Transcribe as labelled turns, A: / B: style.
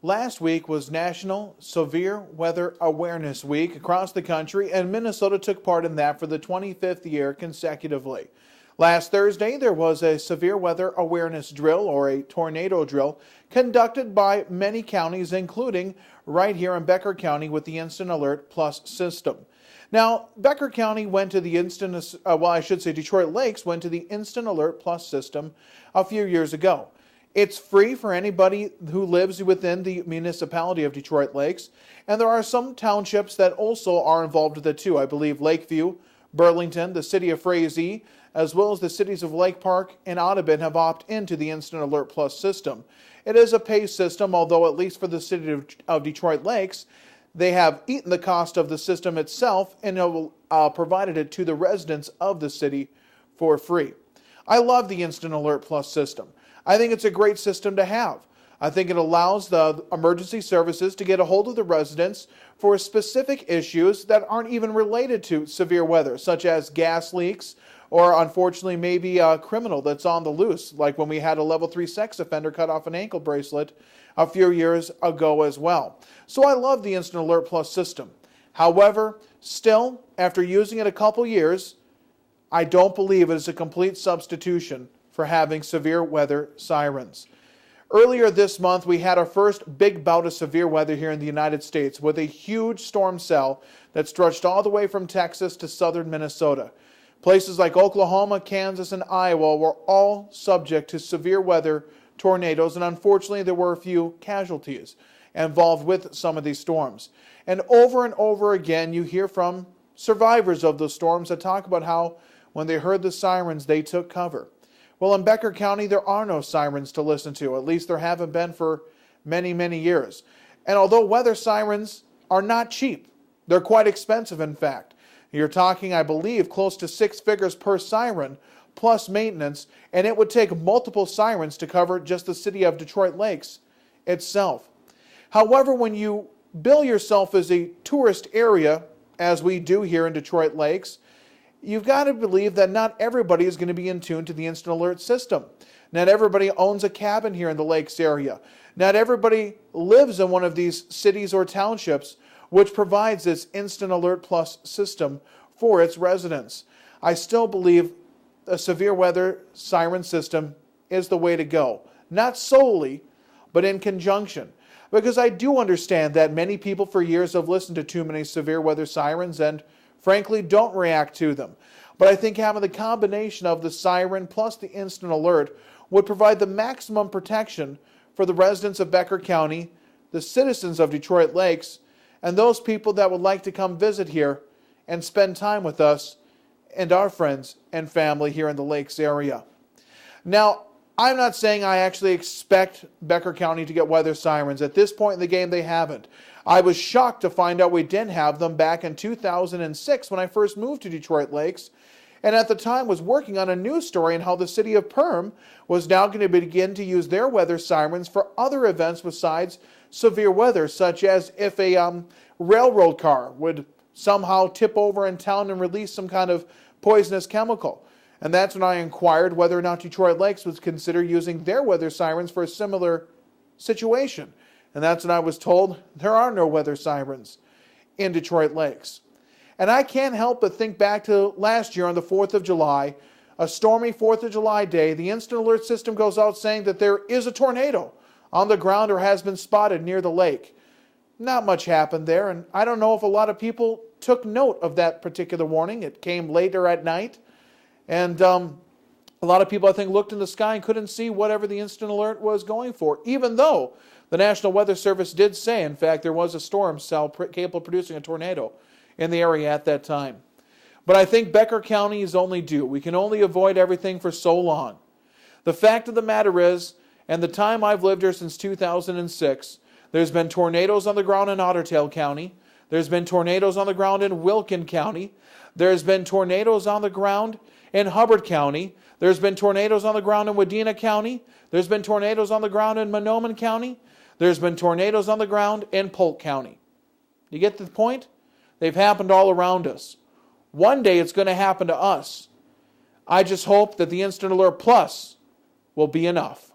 A: Last week was National Severe Weather Awareness Week across the country, and Minnesota took part in that for the 25th year consecutively. Last Thursday, there was a severe weather awareness drill, or a tornado drill, conducted by many counties, including right here in Becker County with the Instant Alert Plus system. Now, Becker County went to the Detroit Lakes went to the Instant Alert Plus system a few years ago. It's free for anybody who lives within the municipality of Detroit Lakes, and there are some townships that also are involved with it too. I believe Lakeview, Burlington, the city of Frazee, as well as the cities of Lake Park and Audubon have opted into the Instant Alert Plus system. It is a pay system, although at least for the city of Detroit Lakes, they have eaten the cost of the system itself and provided it to the residents of the city for free. I love the Instant Alert Plus system. I think it's a great system to have. I think it allows the emergency services to get a hold of the residents for specific issues that aren't even related to severe weather, such as gas leaks or, unfortunately, maybe a criminal that's on the loose, like when we had a level 3 sex offender cut off an ankle bracelet a few years ago as well. So I love the Instant Alert Plus system. However, still, after using it a couple years, I don't believe it is a complete substitution for having severe weather sirens. Earlier this month, we had our first big bout of severe weather here in the United States with a huge storm cell that stretched all the way from Texas to southern Minnesota. Places like Oklahoma, Kansas, and Iowa were all subject to severe weather tornadoes, and unfortunately there were a few casualties involved with some of these storms. And over again, you hear from survivors of those storms that talk about how when they heard the sirens, they took cover. Well, in Becker County, there are no sirens to listen to. At least there haven't been for many, many years. And although weather sirens are not cheap, they're quite expensive, in fact. You're talking, I believe, close to 6 figures per siren, plus maintenance, and it would take multiple sirens to cover just the city of Detroit Lakes itself. However, when you bill yourself as a tourist area, as we do here in Detroit Lakes, you've got to believe that not everybody is going to be in tune to the Instant Alert system. Not everybody owns a cabin here in the Lakes area. Not everybody lives in one of these cities or townships which provides this Instant Alert Plus system for its residents. I still believe a severe weather siren system is the way to go. Not solely, but in conjunction. Because I do understand that many people for years have listened to too many severe weather sirens and frankly don't react to them. But I think having the combination of the siren plus the instant alert would provide the maximum protection for the residents of Becker County, the citizens of Detroit Lakes, and those people that would like to come visit here and spend time with us and our friends and family here in the Lakes area. Now, I'm not saying I actually expect Becker County to get weather sirens. At this point in the game, they haven't. I was shocked to find out we didn't have them back in 2006 when I first moved to Detroit Lakes, and at the time was working on a news story on how the city of Perham was now going to begin to use their weather sirens for other events besides severe weather, such as if a railroad car would somehow tip over in town and release some kind of poisonous chemical. And that's when I inquired whether or not Detroit Lakes would consider using their weather sirens for a similar situation. And that's when I was told there are no weather sirens in Detroit Lakes. And I can't help but think back to last year on the 4th of July, a stormy 4th of July day. The instant alert system goes out saying that there is a tornado on the ground or has been spotted near the lake. Not much happened there, and I don't know if a lot of people took note of that particular warning. It came later at night, and a lot of people, I think, looked in the sky and couldn't see whatever the instant alert was going for, even though the National Weather Service did say, in fact, there was a storm cell capable of producing a tornado in the area at that time. But I think Becker County is only due. We can only avoid everything for so long. The fact of the matter is, and the time I've lived here since 2006, there's been tornadoes on the ground in Otter Tail County. There's been tornadoes on the ground in Wilkin County. There's been tornadoes on the ground in Hubbard County. There's been tornadoes on the ground in Wadena County. There's been tornadoes on the ground in Mahnomen County. There's been tornadoes on the ground in Polk County. You get the point? They've happened all around us. One day it's going to happen to us. I just hope that the Instant Alert Plus will be enough.